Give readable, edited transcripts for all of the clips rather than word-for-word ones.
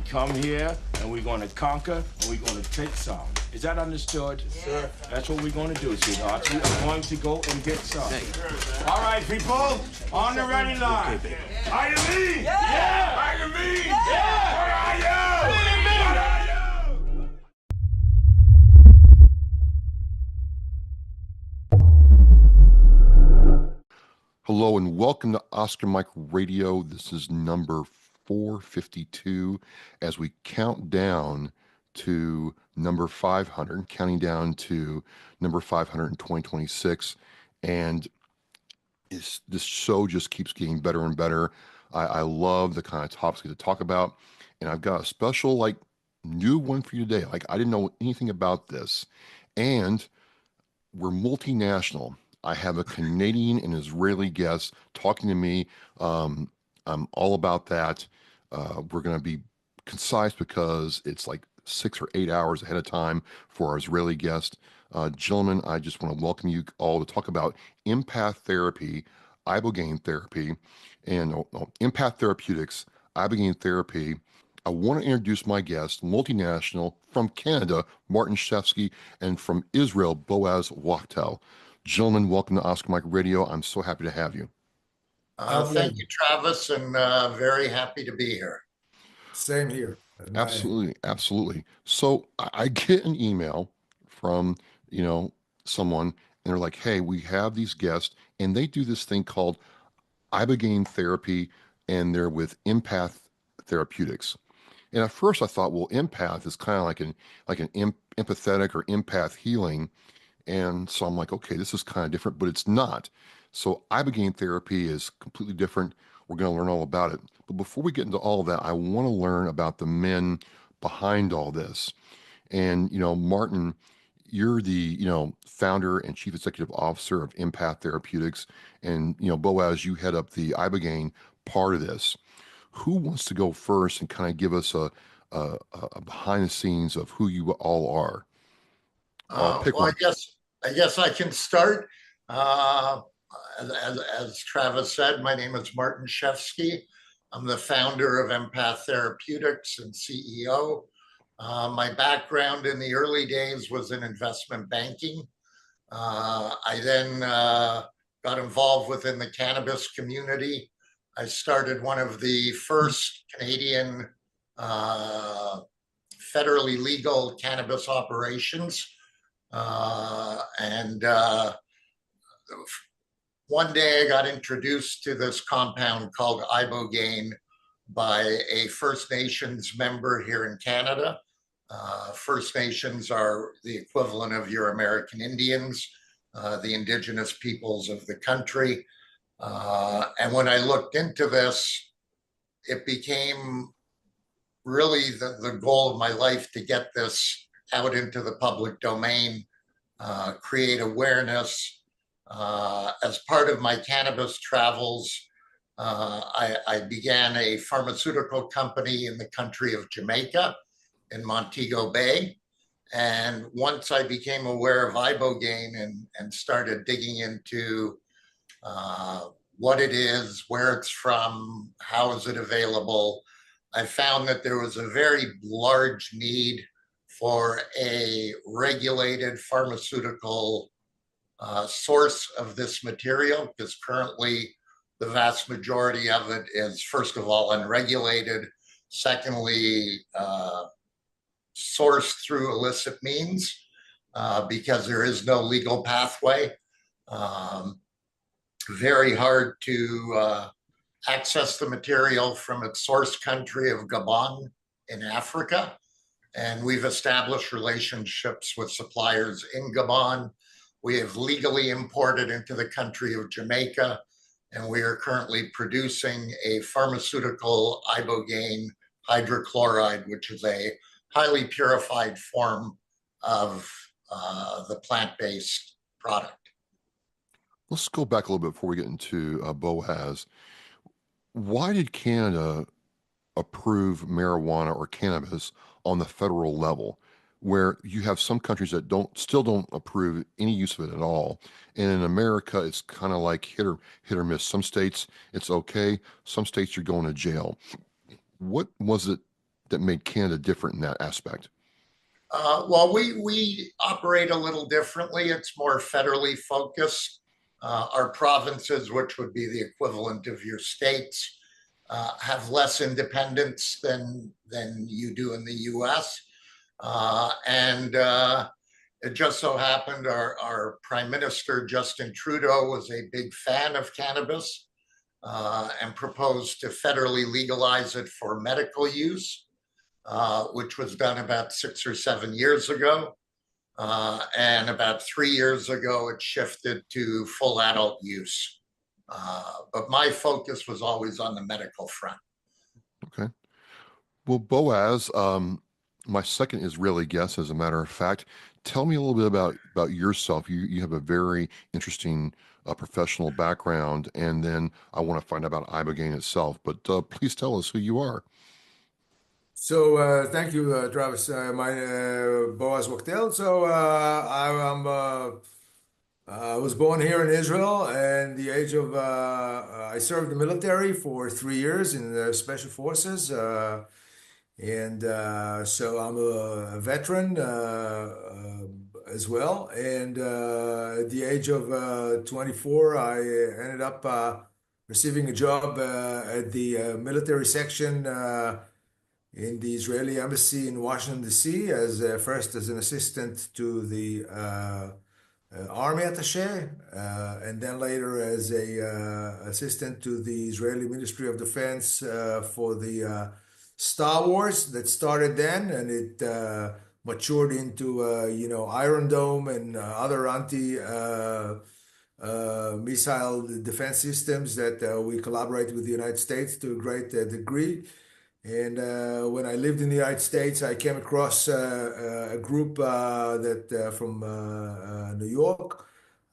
come here and we're going to conquer and we're going to take some. Is that understood? Yes, sir. That's what we're going to do, sweetheart. We are going to go and get some. All right, people, on the ready line. Are you me? Yeah! Are you me? Yeah! Where are you? Where are you? Hello and welcome to Oscar Mike Radio. This is number 452 as we count down to number 500, counting down to number 500 in 2026. And this show just keeps getting better and better. I love the kind of topics we get to talk about. And I've got a special, new one for you today. I didn't know anything about this. And we're multinational. I have a Canadian and Israeli guest talking to me. I'm all about that. We're going to be concise because it's like 6 or 8 hours ahead of time for our Israeli guest. Gentlemen, I just want to welcome you all to talk about empath therapy, ibogaine therapy, and Empath Therapeutics, ibogaine therapy. I want to introduce my guest, multinational, from Canada, Martin Shefsky, and from Israel, Boaz Wachtell. Gentlemen, welcome to Oscar Mike Radio. I'm so happy to have you. Thank you, Travis, and very happy to be here. Same here. Absolutely. So I get an email from, someone, and they're like, hey, we have these guests, and they do this thing called ibogaine therapy, and they're with Empath Therapeutics. And at first I thought, well, empath is kind of like an empathetic or empath healing. And so I'm like, okay, this is kind of different, but it's not. So ibogaine therapy is completely different. We're going to learn all about it. But before we get into all of that, I want to learn about the men behind all this. And, Martin, you're the, founder and chief executive officer of Empath Therapeutics. And, Boaz, you head up the ibogaine part of this. Who wants to go first and kind of give us a behind the scenes of who you all are? I guess I can start. As Travis said, my name is Martin Shefsky. I'm the founder of Empath Therapeutics and CEO. My background in the early days was in investment banking. I then got involved within the cannabis community. I started one of the first Canadian federally legal cannabis operations. And one day I got introduced to this compound called ibogaine by a First Nations member here in Canada. First Nations are the equivalent of your American Indians, the indigenous peoples of the country. And when I looked into this, it became really the goal of my life to get this out into the public domain, create awareness. As part of my cannabis travels, I began a pharmaceutical company in the country of Jamaica in Montego Bay. And once I became aware of ibogaine and started digging into what it is, where it's from, how is it available, I found that there was a very large need for a regulated pharmaceutical source of this material, because currently the vast majority of it is, first of all, unregulated. Secondly, sourced through illicit means, because there is no legal pathway. Very hard to access the material from its source country of Gabon in Africa. And we've established relationships with suppliers in Gabon. We have legally imported into the country of Jamaica, and we are currently producing a pharmaceutical ibogaine hydrochloride, which is a highly purified form of the plant-based product. Let's go back a little bit before we get into Boaz. Why did Canada approve marijuana or cannabis on the federal level, where you have some countries that still don't approve any use of it at all? And in America, it's kind of like hit or miss. Some states it's okay. Some states you're going to jail. What was it that made Canada different in that aspect? Well, we operate a little differently. It's more federally focused. Our provinces, which would be the equivalent of your states, have less independence than you do in the U.S. And it just so happened our Prime Minister, Justin Trudeau, was a big fan of cannabis and proposed to federally legalize it for medical use, which was done about 6 or 7 years ago. And about 3 years ago, it shifted to full adult use. But my focus was always on the medical front. Okay. Well, Boaz, my second Israeli guest, as a matter of fact, tell me a little bit about yourself. You have a very interesting professional background, and then I want to find out about ibogaine itself. But please tell us who you are. So thank you, Travis. My Boaz Wachtell. So I was born here in Israel, and the age of I served the military for 3 years in the special forces, and so I'm a veteran as well. And at the age of 24, I ended up receiving a job at the military section in the Israeli embassy in Washington, D.C., as first as an assistant to the army attaché, and then later as a assistant to the Israeli Ministry of Defense for the Star Wars that started then, and it matured into Iron Dome and other anti missile defense systems that we collaborate with the United States to a great degree. And when I lived in the United States, I came across a group that from New York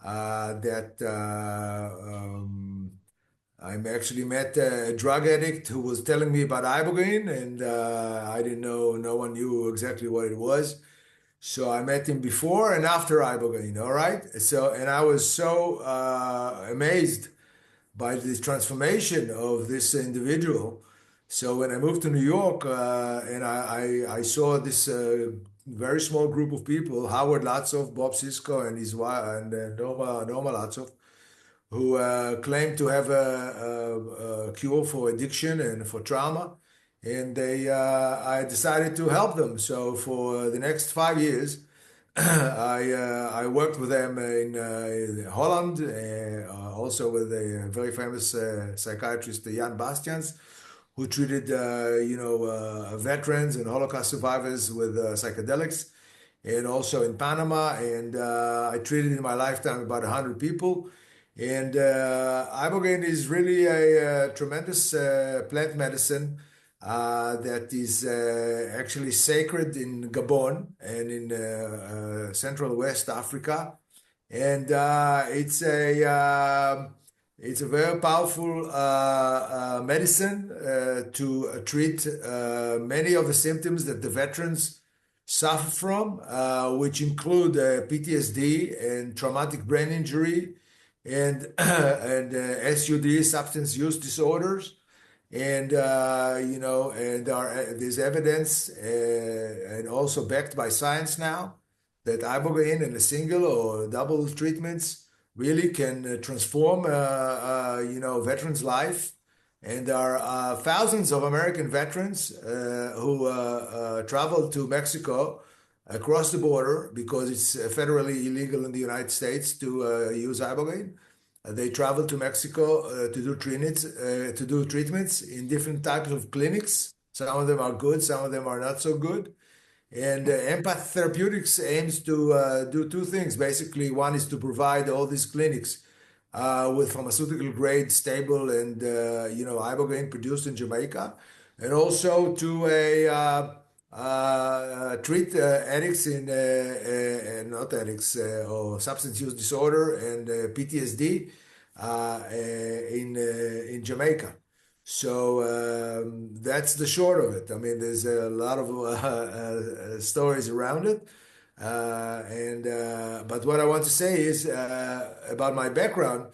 that I actually met a drug addict who was telling me about ibogaine, and I didn't know, no one knew exactly what it was. So I met him before and after ibogaine, all right? So, and I was so amazed by the transformation of this individual. So when I moved to New York and I saw this very small group of people, Howard Latzoff, Bob Sisko, and his wife, and Norma Latzoff, who claimed to have a cure for addiction and for trauma. And I decided to help them. So for the next 5 years, I worked with them in Holland, also with a very famous psychiatrist, Jan Bastians, who treated veterans and Holocaust survivors with psychedelics, and also in Panama. And I treated in my lifetime about 100 people. And ibogaine is really a tremendous plant medicine that is actually sacred in Gabon and in Central West Africa. And it's a very powerful medicine to treat many of the symptoms that the veterans suffer from, which include PTSD and traumatic brain injury and SUD, substance use disorders. And there's evidence and also backed by science now that ibogaine in a single or double treatments really can transform veterans' life. And there are thousands of American veterans who travel to Mexico across the border because it's federally illegal in the United States to use ibogaine. They travel to Mexico to do treatments in different types of clinics. Some of them are good, some of them are not so good. And Empath Therapeutics aims to do two things. Basically, one is to provide all these clinics with pharmaceutical grade, stable, and ibogaine produced in Jamaica, and also to treat addicts not addicts or substance use disorder and PTSD in Jamaica. So that's the short of it. I mean, there's a lot of stories around it. But what I want to say is about my background.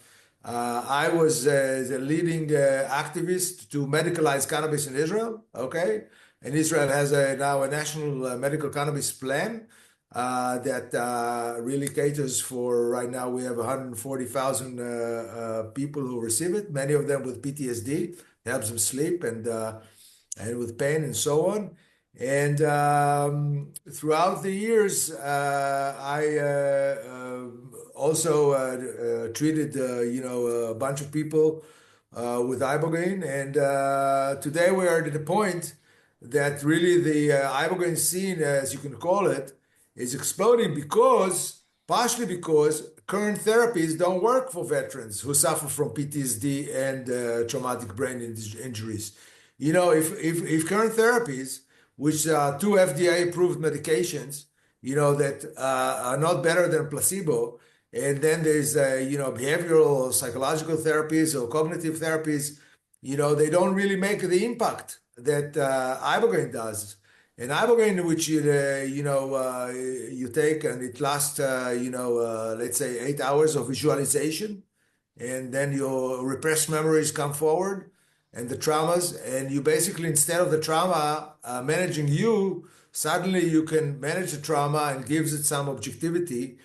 I was the leading activist to medicalize cannabis in Israel, okay? And Israel has now a national medical cannabis plan that really caters for, right now we have 140,000 people who receive it, many of them with PTSD, helps them sleep and with pain and so on. And throughout the years, I also treated, a bunch of people with ibogaine. And today we are at the point that really the ibogaine scene, as you can call it, is exploding partially because current therapies don't work for veterans who suffer from PTSD and traumatic brain injuries. If current therapies, which are two FDA-approved medications, that are not better than placebo, and then there's behavioral or psychological therapies or cognitive therapies, they don't really make the impact that ibogaine does. And ibogaine, which you take and it lasts, let's say 8 hours of visualization, and then your repressed memories come forward and the traumas, and you basically, instead of the trauma managing you, suddenly you can manage the trauma and gives it some objectivity.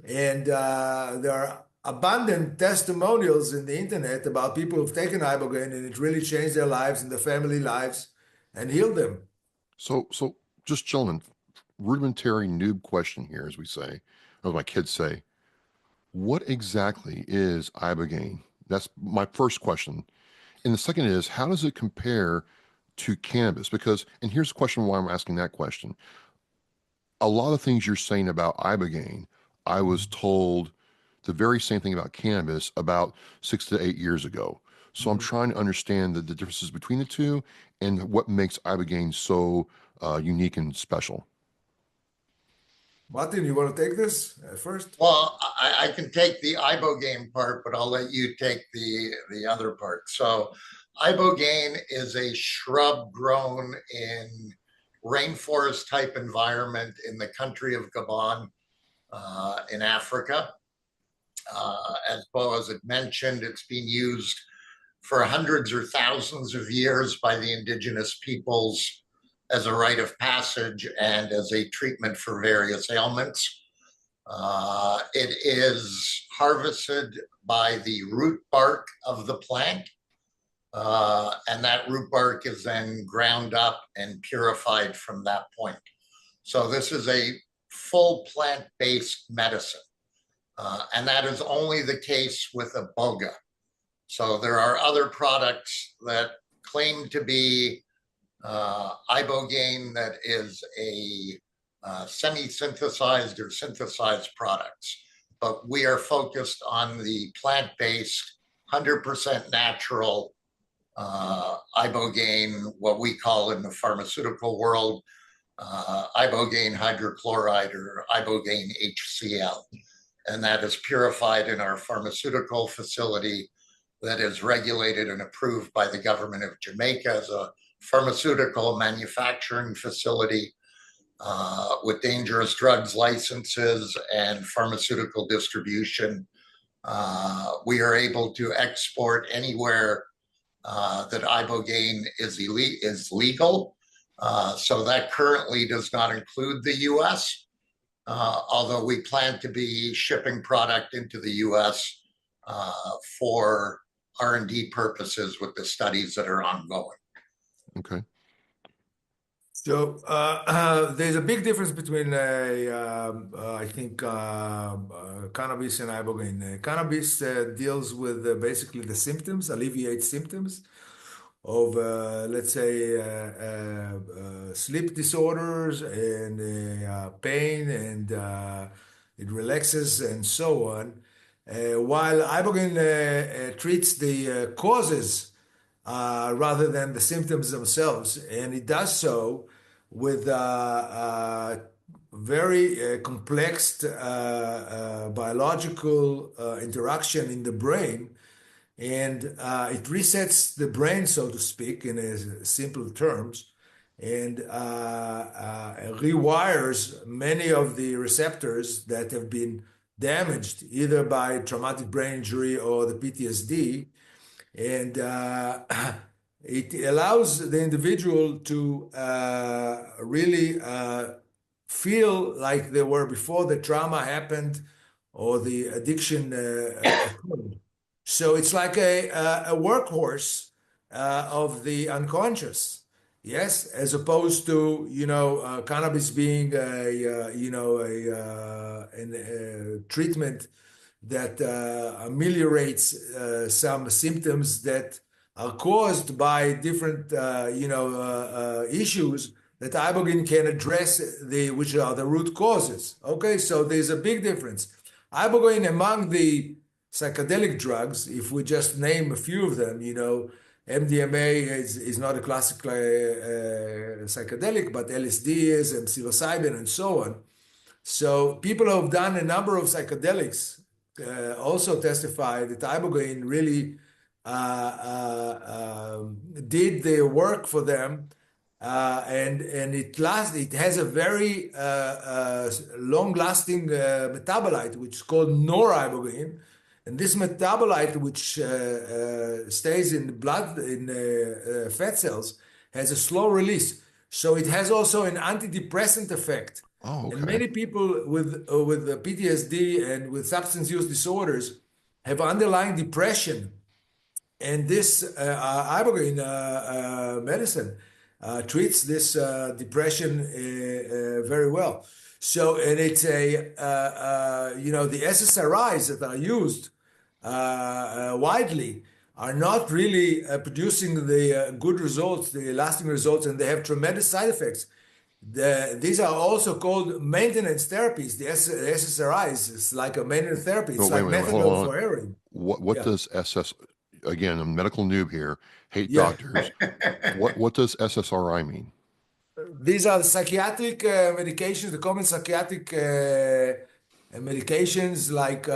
And there are abundant testimonials in the internet about people who've taken ibogaine and it really changed their lives and their family lives and healed them. So just gentlemen, rudimentary noob question here, as we say, or my kids say, what exactly is ibogaine? That's my first question. And the second is, how does it compare to cannabis? Because, and here's the question why I'm asking that question. A lot of things you're saying about ibogaine, I was told the very same thing about cannabis about 6 to 8 years ago. So I'm trying to understand the differences between the two and what makes ibogaine so unique and special. Martin, you want to take this first? Well, I can take the ibogaine part, but I'll let you take the other part. So ibogaine is a shrub grown in rainforest type environment in the country of Gabon in Africa. As Boaz had mentioned, it's been used for hundreds or thousands of years by the indigenous peoples as a rite of passage and as a treatment for various ailments. It is harvested by the root bark of the plant, and that root bark is then ground up and purified from that point. So this is a full plant-based medicine, and that is only the case with iboga. So there are other products that claim to be ibogaine that is a semi-synthesized or synthesized products, but we are focused on the plant-based, 100% natural ibogaine, what we call in the pharmaceutical world, ibogaine hydrochloride or ibogaine HCl. And that is purified in our pharmaceutical facility that is regulated and approved by the government of Jamaica as a pharmaceutical manufacturing facility with dangerous drugs licenses and pharmaceutical distribution. We are able to export anywhere that ibogaine is legal. So that currently does not include the US, although we plan to be shipping product into the US for R&D purposes with the studies that are ongoing. Okay. So there's a big difference between, I think, cannabis and ibogaine. Cannabis deals with basically the symptoms, alleviates symptoms of, let's say, sleep disorders and pain, and it relaxes and so on. While ibogaine treats the causes rather than the symptoms themselves, and it does so with very complex biological interaction in the brain, and it resets the brain, so to speak, in simple terms, and rewires many of the receptors that have been damaged either by traumatic brain injury or the PTSD. And it allows the individual to really feel like they were before the trauma happened or the addiction occurred. So it's like a workhorse of the unconscious, yes, as opposed to cannabis being a treatment that ameliorates some symptoms that are caused by different issues that ibogaine can address, which are the root causes. Okay, so there's a big difference. Ibogaine, among the psychedelic drugs, if we just name a few of them, MDMA is not a classical psychedelic, but LSD is, and psilocybin, and so on. So people who have done a number of psychedelics also testify that ibogaine really did the work for them, and it has a very long-lasting metabolite, which is called noribogaine. And this metabolite, which stays in the blood, in fat cells, has a slow release. So it has also an antidepressant effect. Oh, okay. And many people with PTSD and with substance use disorders have underlying depression. And this ibogaine medicine treats this depression very well. So, and it's the SSRIs that are used widely are not really producing the good results, the lasting results, and they have tremendous side effects. These are also called maintenance therapies. The SSRIs is like a maintenance therapy. It's like methadone for heroin. What does again, I'm a medical noob here, hate doctors. What does SSRI mean? These are the psychiatric medications, the common psychiatric medications like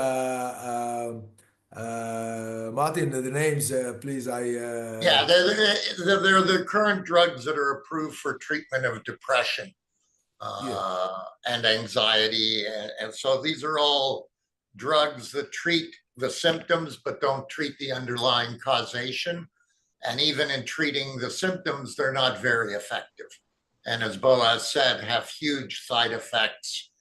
Martin, the names, please. Yeah, they're the current drugs that are approved for treatment of depression and anxiety. And so these are all drugs that treat the symptoms but don't treat the underlying causation. And even in treating the symptoms, they're not very effective. And as Boaz said, have huge side effects.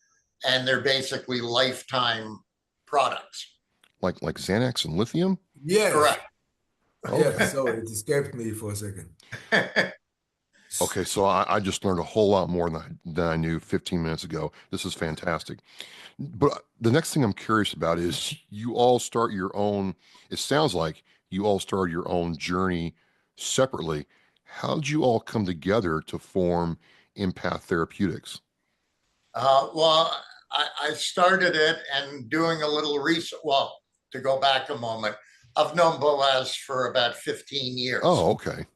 And they're basically lifetime products. Like Xanax and lithium? Yes. Correct. Okay. Yeah, so it escaped me for a second. Okay, so I just learned a whole lot more than I knew 15 minutes ago. This is fantastic. But the next thing I'm curious about is you all start your own, it sounds like you all started your own journey separately. How did you all come together to form Empath Therapeutics? Well, I started it and doing a little research. Well, to go back a moment, I've known Boaz for about 15 years. Oh, okay.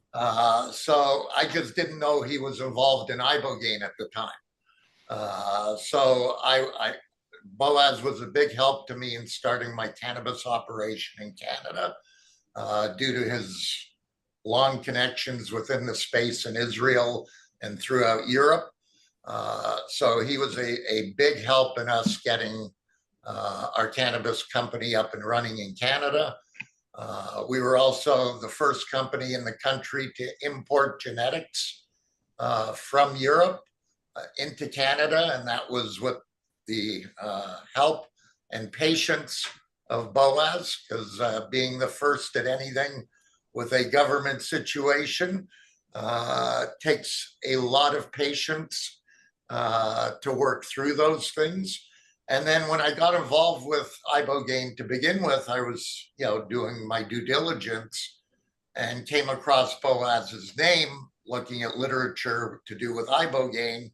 So I just didn't know he was involved in ibogaine at the time. So Boaz was a big help to me in starting my cannabis operation in Canada due to his long connections within the space in Israel and throughout Europe. So he was a big help in us getting our cannabis company up and running in Canada. We were also the first company in the country to import genetics from Europe into Canada, and that was with the help and patience of Boaz, because being the first at anything with a government situation takes a lot of patience to work through those things. And then when I got involved with ibogaine to begin with, I was, doing my due diligence and came across Boaz's name, looking at literature to do with ibogaine.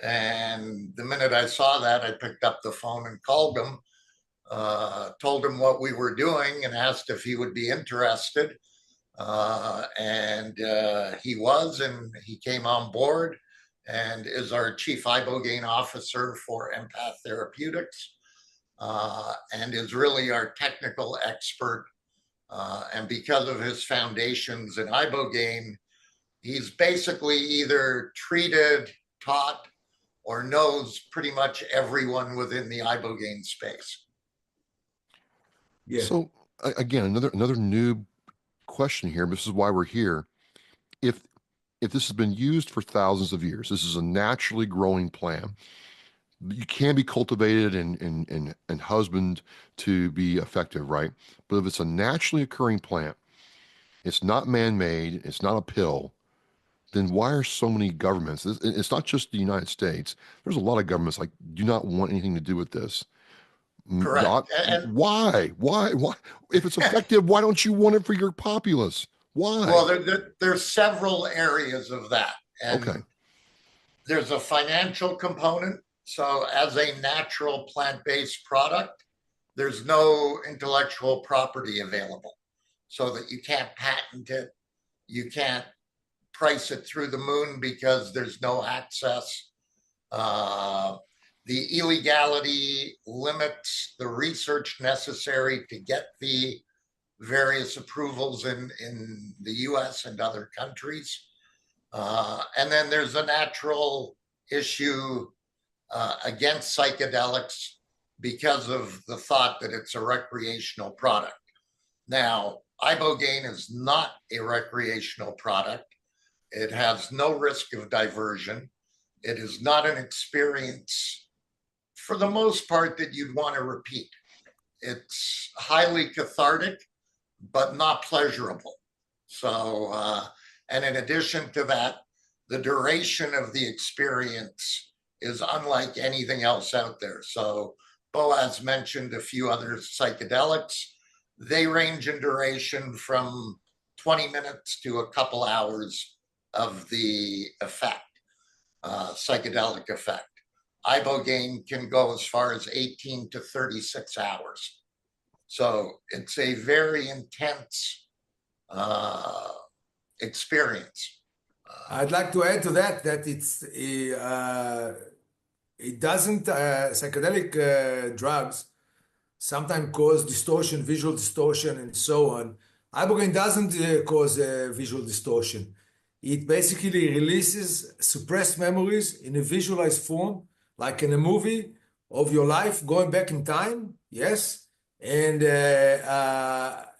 And the minute I saw that, I picked up the phone and called him, told him what we were doing, and asked if he would be interested. And he was, and he came on board and is our chief ibogaine officer for Empath Therapeutics, and is really our technical expert. And because of his foundations in ibogaine, he's basically either treated, taught, or knows pretty much everyone within the ibogaine space. Yeah. So again, another noob question here. This is why we're here. if this has been used for thousands of years, this is a naturally growing plant. You can be cultivated and husband to be effective, right? But if it's a naturally occurring plant, it's not man-made, it's not a pill, then why are so many governments? It's not just the United States. There's a lot of governments like do not want anything to do with this. Correct. Why? Why? If it's effective, why don't you want it for your populace? Why? Well, there's several areas of that. And okay. There's a financial component. So as a natural plant-based product, there's no intellectual property available, so that you can't patent it. You can't price it through the moon because there's no access. The illegality limits the research necessary to get the various approvals in the US and other countries. And then there's a natural issue against psychedelics because of the thought that it's a recreational product. Now, ibogaine is not a recreational product. It has no risk of diversion. It is not an experience, for the most part, that you'd want to repeat. It's highly cathartic, but not pleasurable. So, and in addition to that, the duration of the experience is unlike anything else out there. So Boaz mentioned a few other psychedelics. They range in duration from 20 minutes to a couple hours of the effect, psychedelic effect. Ibogaine can go as far as 18 to 36 hours. So it's a very intense experience. I'd like to add to that it doesn't, psychedelic drugs sometimes cause distortion, visual distortion, and so on. Ibogaine doesn't cause visual distortion. It basically releases suppressed memories in a visualized form, like in a movie of your life going back in time, yes? And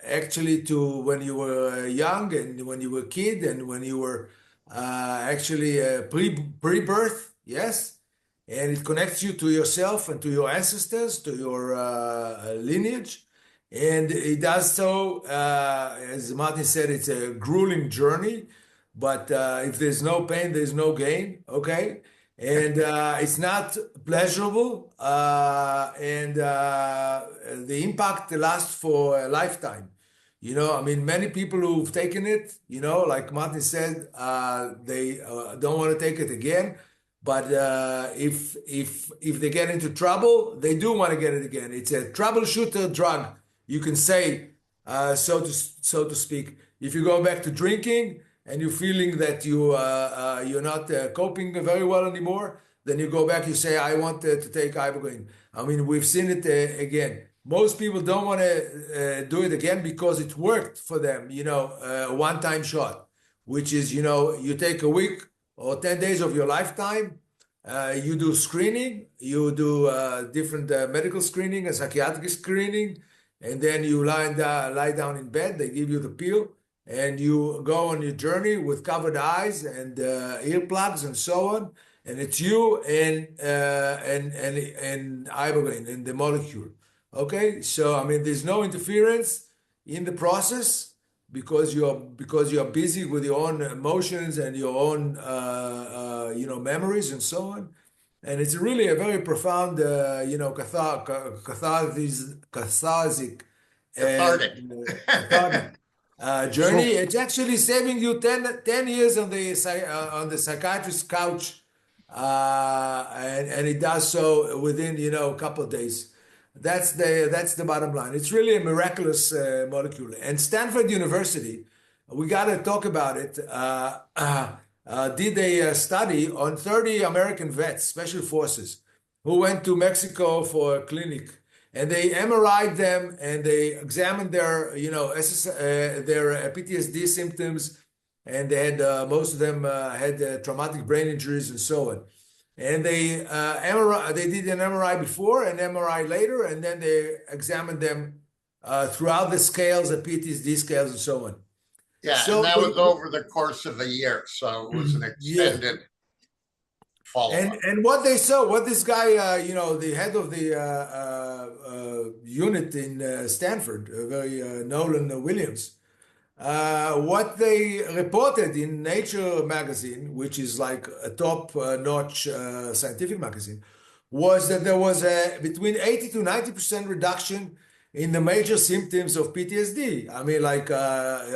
actually to when you were young and when you were a kid and when you were actually pre-birth, yes? And it connects you to yourself and to your ancestors, to your lineage. And it does so, as Martin said, it's a grueling journey, but if there's no pain, there's no gain, okay? And it's not pleasurable, and the impact lasts for a lifetime. You know, I mean, many people who've taken it, you know, like Martin said, they don't want to take it again. But if they get into trouble, they do want to get it again. It's a troubleshooter drug, you can say, so to speak. If you go back to drinking and you're feeling that you're not coping very well anymore, then you go back, you say, I want to take ibogaine. I mean, we've seen it again. Most people don't want to do it again because it worked for them, you know, a one-time shot, which is, you know, you take a week or 10 days of your lifetime, you do screening, you do different medical screening and psychiatric screening, and then you lie down in bed, they give you the pill, and you go on your journey with covered eyes and earplugs and so on, and it's you and ibogaine and the molecule. Okay, so I mean, there's no interference in the process because you're busy with your own emotions and your own you know, memories and so on, and it's really a very profound you know, cathartic journey. It's actually saving you 10 years on the psychiatrist's couch, and it does so within, you know, a couple of days. That's the bottom line. It's really a miraculous molecule. And Stanford University, we got to talk about it, did a study on 30 American vets, special forces, who went to Mexico for a clinic. And they MRI'd them and they examined their, you know, their PTSD symptoms. And they had, most of them had traumatic brain injuries and so on. And they did an MRI before and MRI later, and then they examined them throughout the scales, the PTSD scales and so on. Yeah, and So that was over the course of a year, so it was an yeah. extended follow-up. And what they saw, what this guy, the head of the unit in Stanford, very Nolan Williams, what they reported in Nature magazine, which is like a top-notch scientific magazine, was that there was a between 80 to 90% reduction in the major symptoms of PTSD. I mean, like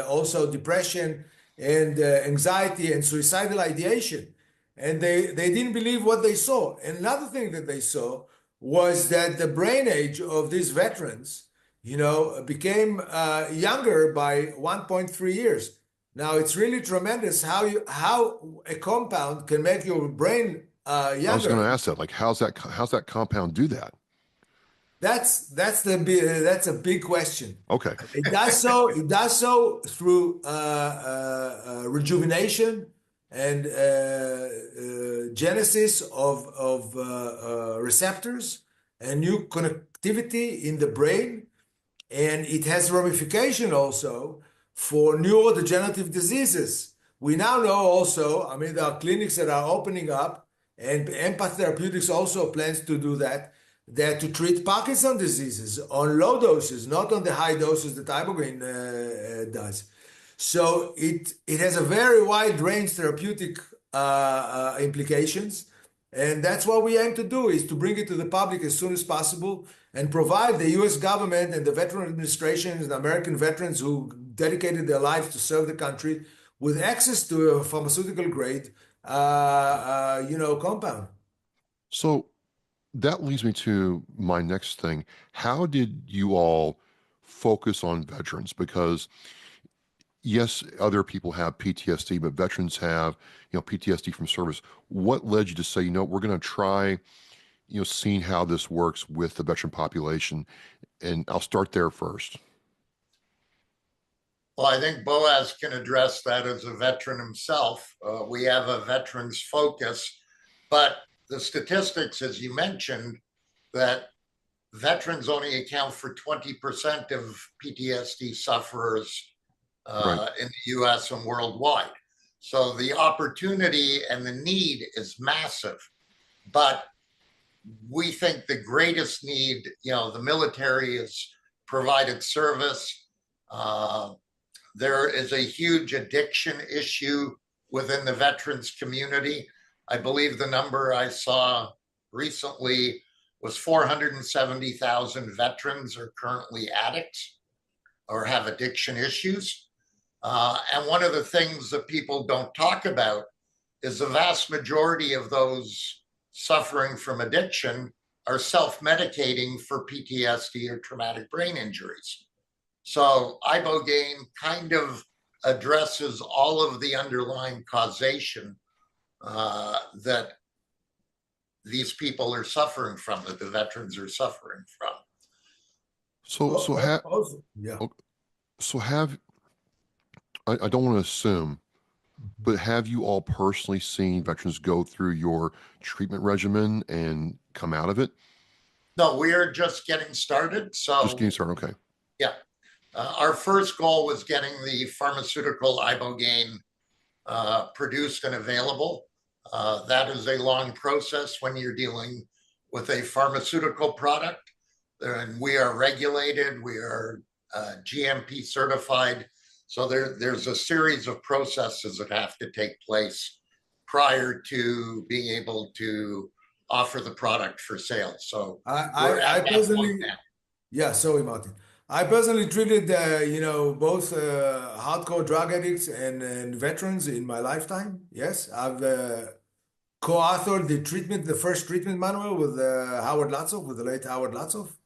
also depression and anxiety and suicidal ideation. And they didn't believe what they saw. And another thing that they saw was that the brain age of these veterans, became younger by 1.3 years. Now it's really tremendous how a compound can make your brain younger. I was going to ask that, like, how's that compound do that? That's a big question. Okay. It does so through rejuvenation and genesis of receptors and new connectivity in the brain. And it has ramification also for neurodegenerative diseases. We now know also, I mean, there are clinics that are opening up, and Empath Therapeutics also plans to do that to treat Parkinson's diseases on low doses, not on the high doses that ibogaine does. So it has a very wide range therapeutic implications. And that's what we aim to do, is to bring it to the public as soon as possible and provide the US government and the Veteran Administration and the American veterans who dedicated their lives to serve the country with access to a pharmaceutical grade, compound. So that leads me to my next thing. How did you all focus on veterans? Because yes, other people have PTSD, but veterans have, PTSD from service. What led you to say, we're going to try, seeing how this works with the veteran population? And I'll start there first. Well, I think Boaz can address that as a veteran himself. We have a veterans focus, but the statistics, as you mentioned, that veterans only account for 20% of PTSD sufferers Right. in the US and worldwide. So the opportunity and the need is massive. But we think the greatest need, the military has provided service. There is a huge addiction issue within the veterans community. I believe the number I saw recently was 470,000 veterans are currently addicts or have addiction issues. And one of the things that people don't talk about is the vast majority of those suffering from addiction are self-medicating for PTSD or traumatic brain injuries. So ibogaine kind of addresses all of the underlying causation that these people are suffering from, that the veterans are suffering from. I don't want to assume, but have you all personally seen veterans go through your treatment regimen and come out of it? No, we are just getting started. Just getting started, okay. Yeah. Our first goal was getting the pharmaceutical ibogaine produced and available. That is a long process when you're dealing with a pharmaceutical product. And we are regulated, we are GMP certified. So there's a series of processes that have to take place prior to being able to offer the product for sale. So I personally, sorry, Martin. I personally treated, both hardcore drug addicts and veterans in my lifetime. Yes, I've co-authored the first treatment manual with Howard Latzoff, with the late Howard Latzoff.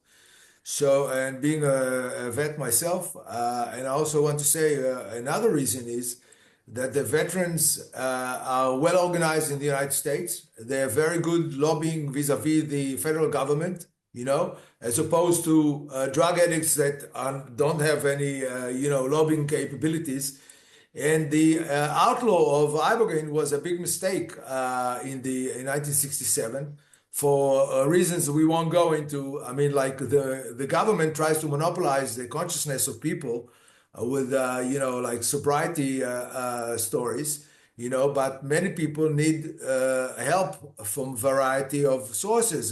So, and being a vet myself, and I also want to say another reason is that the veterans are well organized in the United States. They're very good lobbying vis-a-vis the federal government, as opposed to drug addicts that don't have any, lobbying capabilities. And the outlaw of ibogaine was a big mistake in 1967. For reasons we won't go into. I mean, like the government tries to monopolize the consciousness of people with like sobriety stories, but many people need help from variety of sources,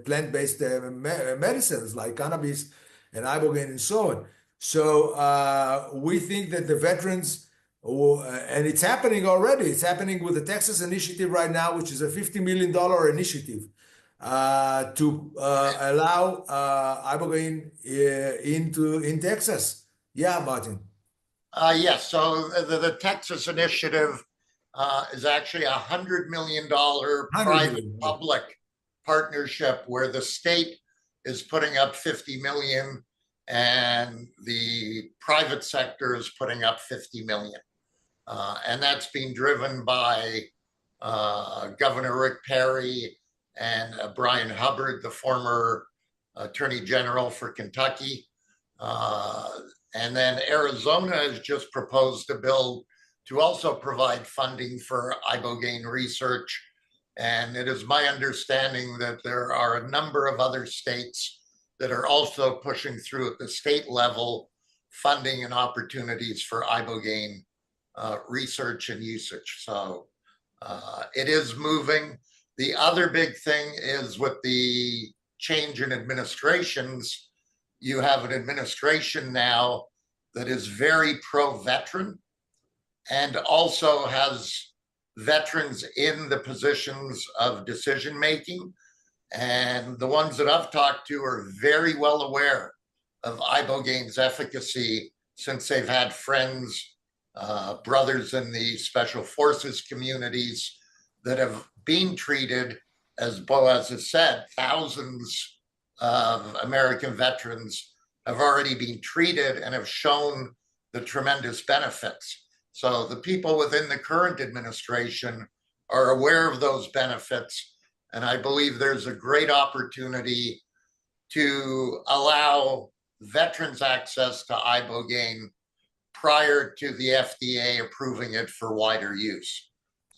plant-based medicines like cannabis and ibogaine and so on. So we think that the veterans, and it's happening already. It's happening with the Texas initiative right now, which is a $50 million initiative to allow ibogaine in Texas. Yeah, Martin. Yes, so the Texas initiative is actually $100 million private-public partnership where the state is putting up 50 million and the private sector is putting up 50 million. And that's being driven by Governor Rick Perry and Brian Hubbard, the former Attorney General for Kentucky. And then Arizona has just proposed a bill to also provide funding for ibogaine research. And it is my understanding that there are a number of other states that are also pushing through at the state level funding and opportunities for ibogaine research and usage. So it is moving. The other big thing is with the change in administrations, you have an administration now that is very pro-veteran and also has veterans in the positions of decision-making. And the ones that I've talked to are very well aware of ibogaine's efficacy since they've had friends, brothers in the special forces communities that have been treated, as Boaz has said, thousands of American veterans have already been treated and have shown the tremendous benefits. So the people within the current administration are aware of those benefits. And I believe there's a great opportunity to allow veterans access to ibogaine prior to the FDA approving it for wider use.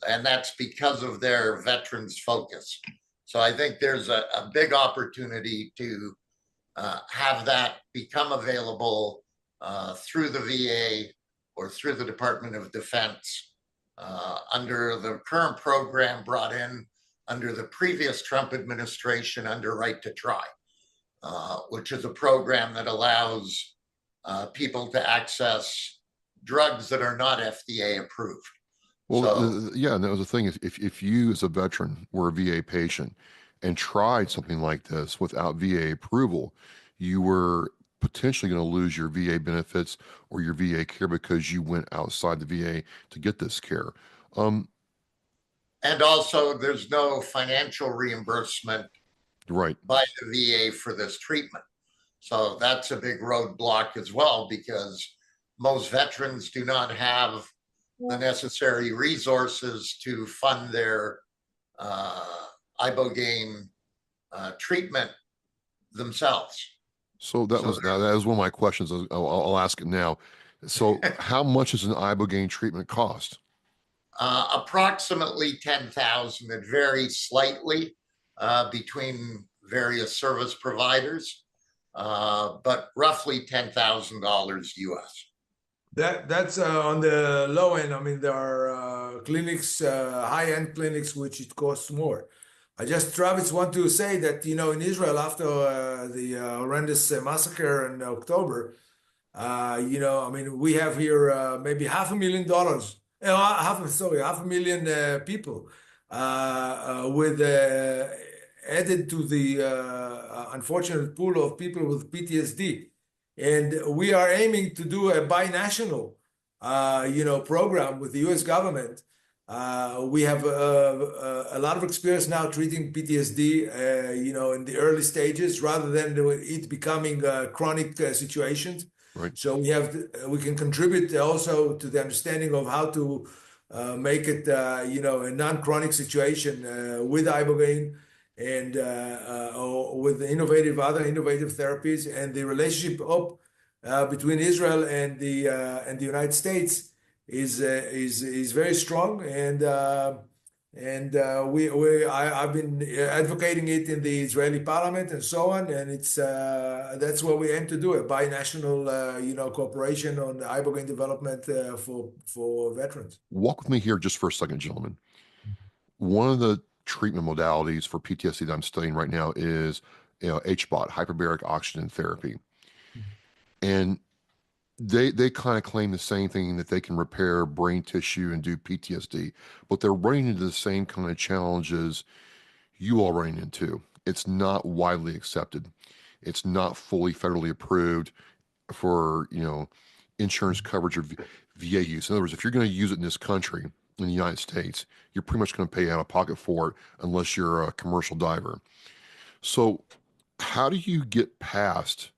And that's because of their veterans focus. So I think there's a big opportunity to have that become available through the VA or through the Department of Defense under the current program brought in under the previous Trump administration under Right to Try, which is a program that allows people to access drugs that are not FDA approved. Well, yeah, and that was the thing. If you as a veteran were a VA patient and tried something like this without VA approval, you were potentially going to lose your VA benefits or your VA care because you went outside the VA to get this care. And also, there's no financial reimbursement right by the VA for this treatment. So that's a big roadblock as well, because most veterans do not have the necessary resources to fund their ibogaine treatment themselves. So that was one of my questions. I'll ask it now. So how much does an ibogaine treatment cost? Approximately $10,000. It varies slightly between various service providers, but roughly $10,000 US. That's on the low end. I mean, there are clinics, high-end clinics, which it costs more. Travis, want to say that, in Israel, after the horrendous massacre in October, I mean, we have here maybe $500,000, $500,000 people with added to the unfortunate pool of people with PTSD. And we are aiming to do a binational, program with the U.S. government. We have a lot of experience now treating PTSD, in the early stages, rather than it becoming chronic situations. Right. So we can contribute also to the understanding of how to make it, a non-chronic situation with ibogaine and with other innovative therapies, and the relationship between Israel and the United States is very strong, and And I've been advocating it in the Israeli parliament and so on. And that's what we aim to do, a binational, cooperation on ibogaine development for veterans. Walk with me here just for a second, gentlemen. One of the treatment modalities for PTSD that I'm studying right now is HBOT, hyperbaric oxygen therapy. And they kind of claim the same thing, that they can repair brain tissue and do PTSD, but they're running into the same kind of challenges you all running into. It's not widely accepted. It's not fully federally approved for, insurance coverage or VA use. In other words, if you're going to use it in this country, in the United States, you're pretty much going to pay out of pocket for it unless you're a commercial diver. So how do you get past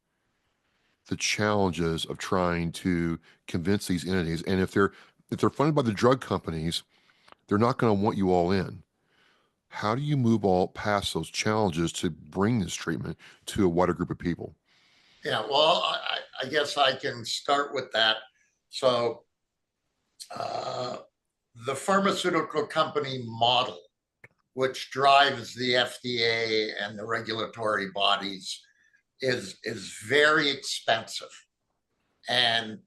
the challenges of trying to convince these entities? And if they're funded by the drug companies, they're not going to want you all in. How do you move all past those challenges to bring this treatment to a wider group of people? Yeah, well, I guess I can start with that. So the pharmaceutical company model, which drives the FDA and the regulatory bodies, is very expensive. And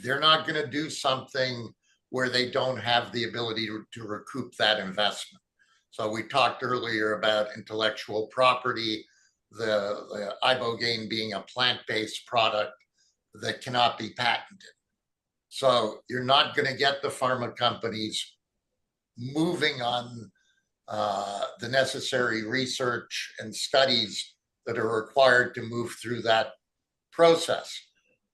they're not going to do something where they don't have the ability to recoup that investment. So we talked earlier about intellectual property, the ibogaine being a plant-based product that cannot be patented. So you're not going to get the pharma companies moving on the necessary research and studies that are required to move through that process.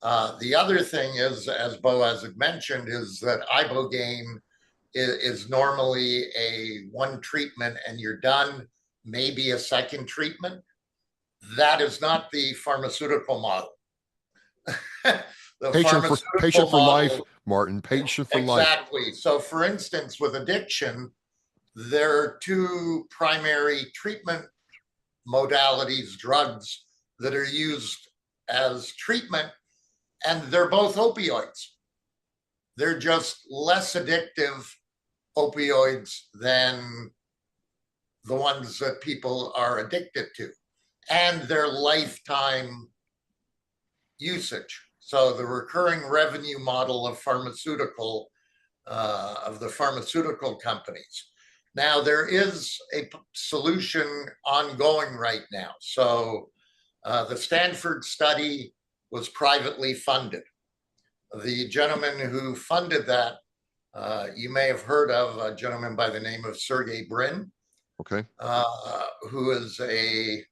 The other thing is, as Boaz had mentioned, is that ibogaine is normally a one treatment and you're done, maybe a second treatment. That is not the pharmaceutical model. Patient for life, Martin. Patient for life. Exactly. So, for instance, with addiction, there are two primary treatment modalities, drugs that are used as treatment, and they're both opioids. They're just less addictive opioids than the ones that people are addicted to, and their lifetime usage. So the recurring revenue model of the pharmaceutical companies. Now, there is a solution ongoing right now. So the Stanford study was privately funded. The gentleman who funded that, you may have heard of, a gentleman by the name of Sergey Brin, okay, who is a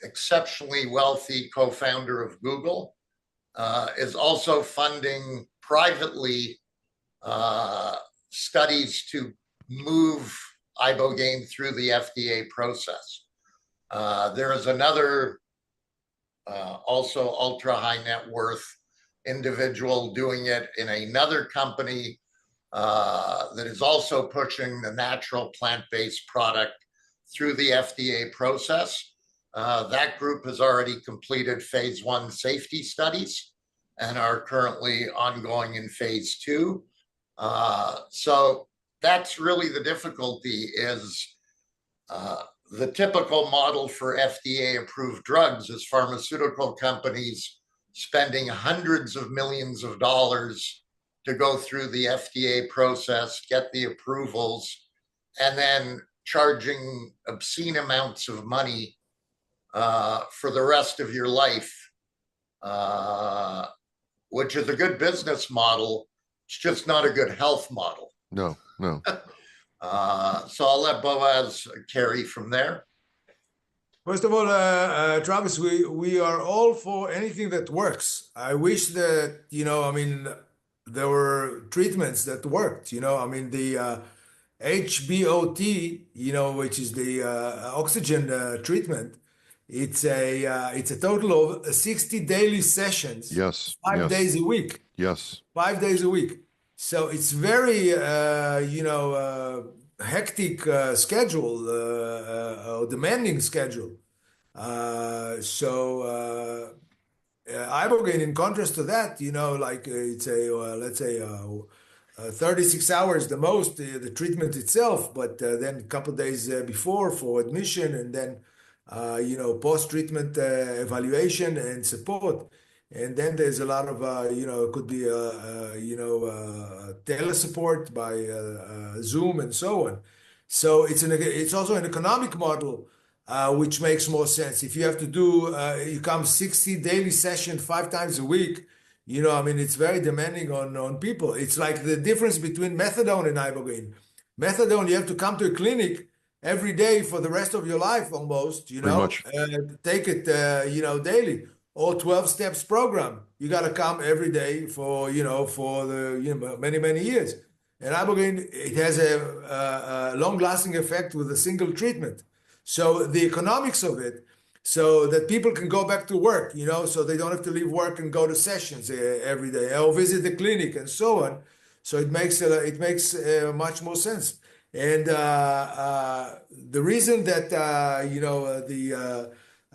exceptionally wealthy co-founder of Google, is also funding privately studies to move ibogaine through the FDA process. There is another also ultra high net worth individual doing it in another company that is also pushing the natural plant-based product through the FDA process. That group has already completed phase 1 safety studies and are currently ongoing in phase 2. So that's really the difficulty, is the typical model for FDA approved drugs is pharmaceutical companies spending hundreds of millions of dollars to go through the FDA process, get the approvals, and then charging obscene amounts of money for the rest of your life, which is a good business model. It's just not a good health model. No. So I'll let Boaz carry from there. First of all, Travis, we are all for anything that works. I wish that, there were treatments that worked, the HBOT, which is the oxygen treatment. It's a total of 60 daily sessions. Yes. 5 days a week. Yes. 5 days a week. So it's very, hectic schedule, or demanding schedule. Ibogaine, in contrast to that, it's a let's say 36 hours the most, the treatment itself, but then a couple of days before for admission, and then post-treatment evaluation and support. And then there's a lot of it could be tele-support by Zoom and so on. So it's also an economic model, which makes more sense. If you have to do you come 60 daily session 5 times a week, I mean, it's very demanding on people. It's like the difference between methadone and ibogaine. Methadone, you have to come to a clinic every day for the rest of your life almost, Pretty much. and take it, daily, or 12 steps program. You got to come every day for the many, many years. And ibogaine, it has a long-lasting effect with a single treatment. So the economics of it, so that people can go back to work, so they don't have to leave work and go to sessions every day or visit the clinic and so on. So it makes much more sense. And the reason that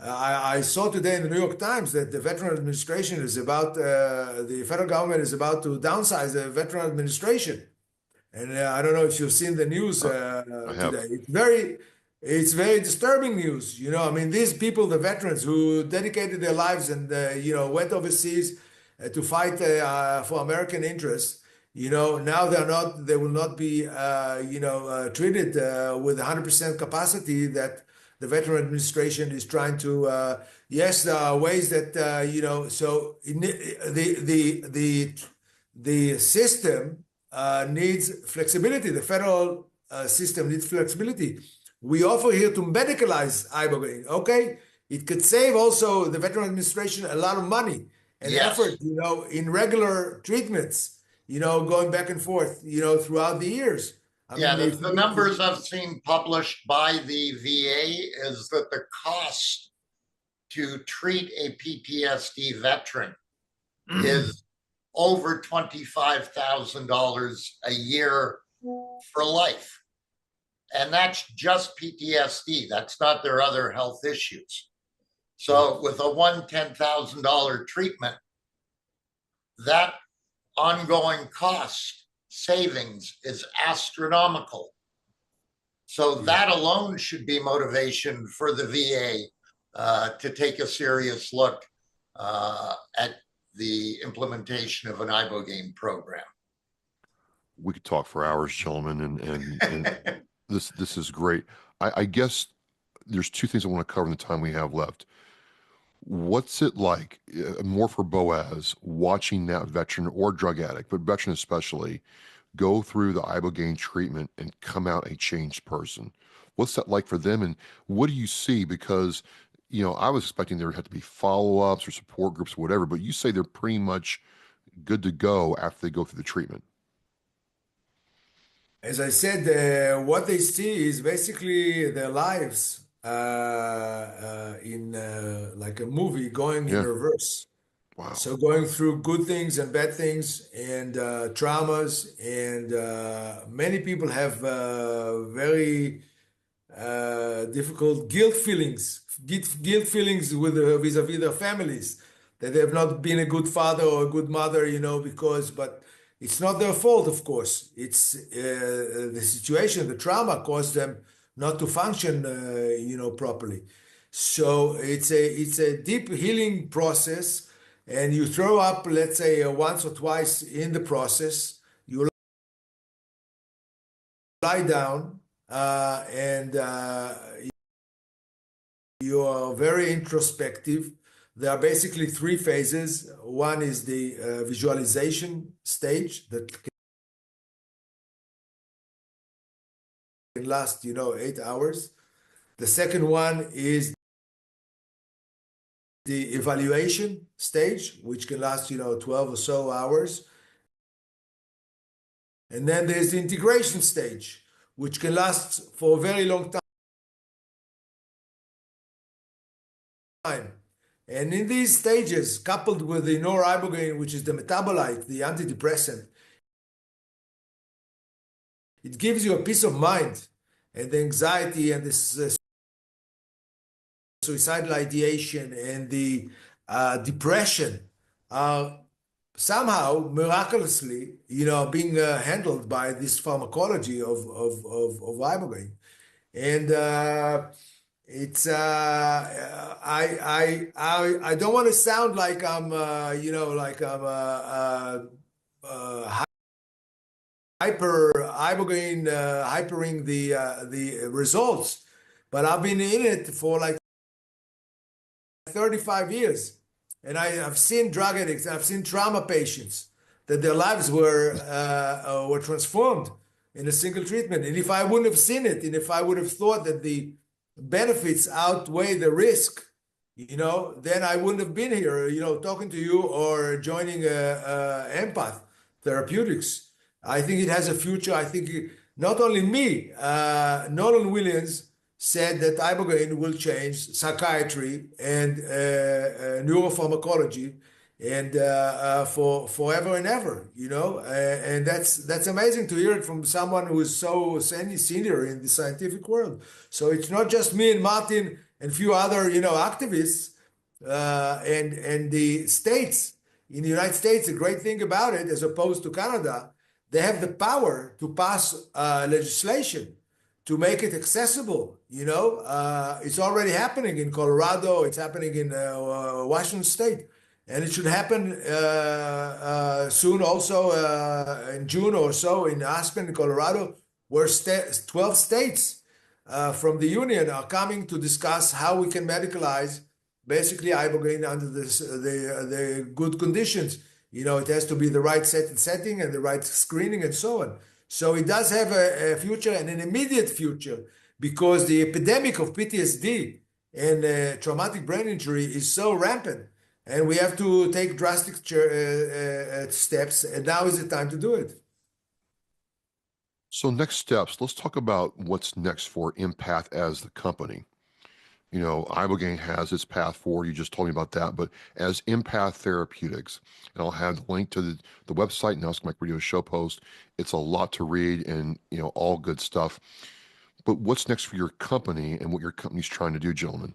I saw today in the New York Times that the Veteran Administration is about the federal government is about to downsize the Veteran Administration. And I don't know if you've seen the news today. It's very disturbing news. I mean, these people, the veterans who dedicated their lives and went overseas to fight for American interests, now they will not be treated with 100% capacity that the Veteran Administration is trying to. Yes, there are ways that so the system needs flexibility. The federal system needs flexibility. We offer here to medicalize ibogaine. Okay, it could save also the Veteran Administration a lot of money and effort, in regular treatments, going back and forth, throughout the years. The numbers I've seen published by the VA is that the cost to treat a PTSD veteran is over $25,000 a year for life. And that's just PTSD. That's not their other health issues. So with a $110,000 treatment, that ongoing cost savings is astronomical. So that alone should be motivation for the VA to take a serious look at the implementation of an ibogaine program. We could talk for hours, gentlemen, and this is great. I guess there's two things I want to cover in the time we have left. What's it like, more for Boaz, watching that veteran or drug addict, but veteran especially, go through the ibogaine treatment and come out a changed person? What's that like for them, and what do you see? Because I was expecting there had to be follow-ups or support groups or whatever, but you say they're pretty much good to go after they go through the treatment. As I said, what they see is basically their lives in like a movie going in reverse. Wow. So going through good things and bad things and traumas, and many people have very difficult guilt feelings with vis-a-vis their families, that they have not been a good father or a good mother, but it's not their fault, of course. It's the situation, the trauma caused them not to function, properly. So it's a deep healing process, and you throw up, let's say, once or twice in the process. You lie down, and you are very introspective. There are basically 3 phases. One is the visualization stage that can last, 8 hours. The second one is the evaluation stage, which can last, 12 or so hours. And then there's the integration stage, which can last for a very long time. And in these stages, coupled with the noribogaine, which is the metabolite, the antidepressant, it gives you a peace of mind, and the anxiety and this suicidal ideation and the depression are somehow miraculously, being handled by this pharmacology of ibogaine. And it's I don't want to sound like I'm like I'm hyper ibogaine hypering the results, but I've been in it for like 35 years, and I have seen drug addicts, I've seen trauma patients that their lives were transformed in a single treatment. And if I wouldn't have seen it, and if I would have thought that the benefits outweigh the risk, then I wouldn't have been here, talking to you or joining Empath Therapeutics. I think it has a future. I think not only me, Nolan Williams said that ibogaine will change psychiatry and neuropharmacology and for forever and ever, and that's amazing to hear it from someone who is so senior in the scientific world. So it's not just me and Martin and a few other, activists, and the states in the United States. The great thing about it, as opposed to Canada, they have the power to pass legislation to make it accessible. It's already happening in Colorado. It's happening in Washington State. And it should happen soon also in June or so in Aspen, Colorado, where 12 states from the union are coming to discuss how we can medicalize basically ibogaine under the good conditions. It has to be the right setting and the right screening and so on. So it does have a future and an immediate future, because the epidemic of PTSD and traumatic brain injury is so rampant, and we have to take drastic steps, and now is the time to do it. So next steps, let's talk about what's next for Empath as the company. ibogaine has its path forward. You just told me about that. But as Empath Therapeutics, and I'll have the link to the website and Ask Mike Radio show post. It's a lot to read and, all good stuff. But what's next for your company and what your company's trying to do, gentlemen?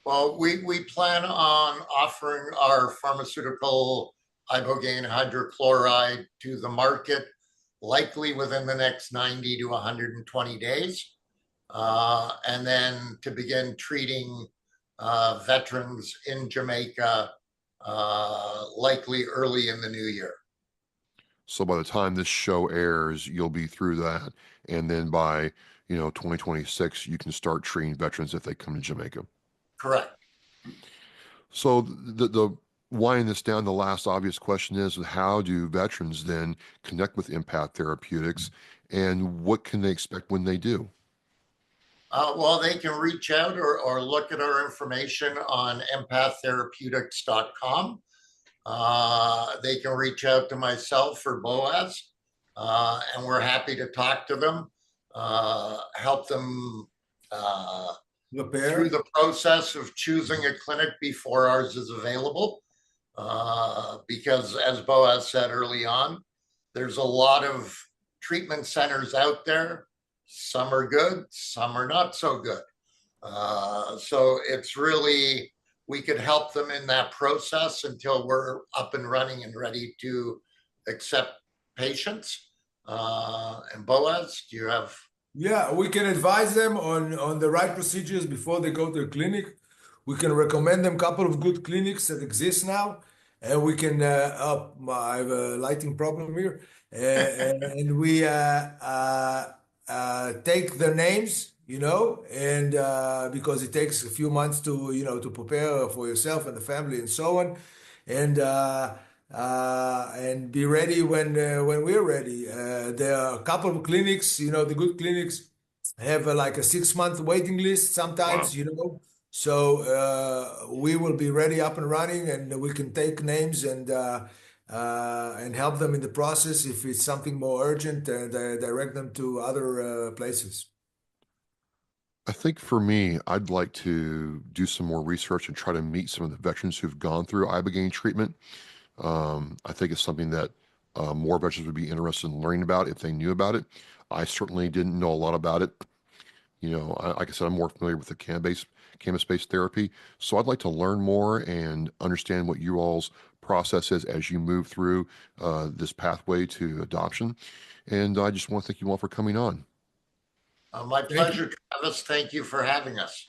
Well, we plan on offering our pharmaceutical ibogaine hydrochloride to the market likely within the next 90 to 120 days. And then to begin treating veterans in Jamaica, likely early in the new year. So by the time this show airs, you'll be through that. And then by, 2026, you can start treating veterans if they come to Jamaica. Correct. So the winding this down, the last obvious question is, how do veterans then connect with Empath Therapeutics, and what can they expect when they do? Well, they can reach out or look at our information on empaththerapeutics.com. They can reach out to myself or Boaz, and we're happy to talk to them, help them through the process of choosing a clinic before ours is available. Because as Boaz said early on, there's a lot of treatment centers out there. Some are good, some are not so good. So it's really, we could help them in that process until we're up and running and ready to accept patients. And Boaz, do you have? Yeah, we can advise them on the right procedures before they go to a clinic. We can recommend them a couple of good clinics that exist now. And we can, I have a lighting problem here. And we take their names, and because it takes a few months to, to prepare for yourself and the family and so on, and be ready when we're ready. There are a couple of clinics, the good clinics have like a 6-month waiting list sometimes, Wow. So we will be ready, up and running, and we can take names and help them in the process. If it's something more urgent, direct them to other places. I think for me, I'd like to do some more research and try to meet some of the veterans who've gone through ibogaine treatment. I think it's something that more veterans would be interested in learning about if they knew about it. I certainly didn't know a lot about it. Like I said, I'm more familiar with the cannabis-based therapy. So I'd like to learn more and understand what you all's process is as you move through this pathway to adoption. And I just want to thank you all for coming on. My pleasure, Travis. Thank you for having us.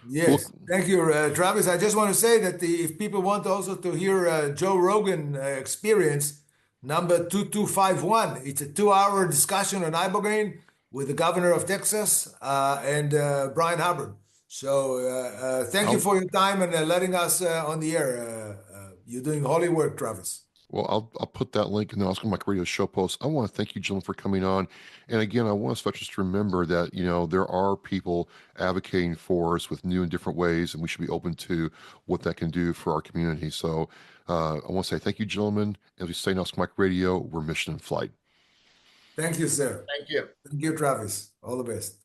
Yes, thank you, Travis. I just want to say that if people want also to hear Joe Rogan experience, number 2251, it's a 2-hour discussion on ibogaine with the governor of Texas and Brian Hubbard. So thank you for your time and letting us on the air. You're doing holy work, Travis. Well, I'll put that link in the Oscar Mike Radio show post. I want to thank you, gentlemen, for coming on. And again, I want us veterans to remember that, you know, there are people advocating for us with new and different ways, and we should be open to what that can do for our community. So I want to say thank you, gentlemen. As we say in Oscar Mike Radio, we're mission in flight. Thank you, sir. Thank you. Thank you, Travis. All the best.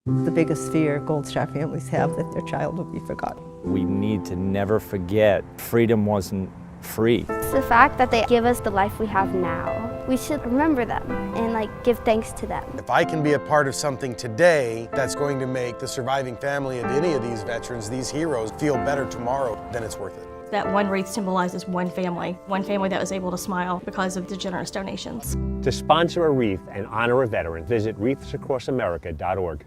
The biggest fear Gold Star families have that their child will be forgotten. We need to never forget freedom wasn't free. It's the fact that they give us the life we have now. We should remember them and give thanks to them. If I can be a part of something today that's going to make the surviving family of any of these veterans, these heroes, feel better tomorrow, then it's worth it. That one wreath symbolizes one family that was able to smile because of the generous donations. To sponsor a wreath and honor a veteran, visit wreathsacrossamerica.org.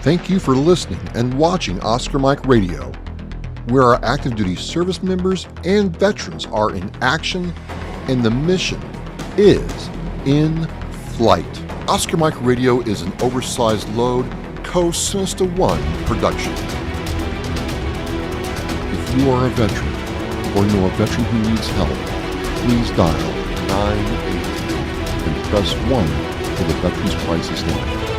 Thank you for listening and watching Oscar Mike Radio, where our active duty service members and veterans are in action and the mission is in flight. Oscar Mike Radio is an oversized load co-Sinister One production. If you are a veteran or know a veteran who needs help, please dial 988 and press 1 for the Veterans Crisis Line.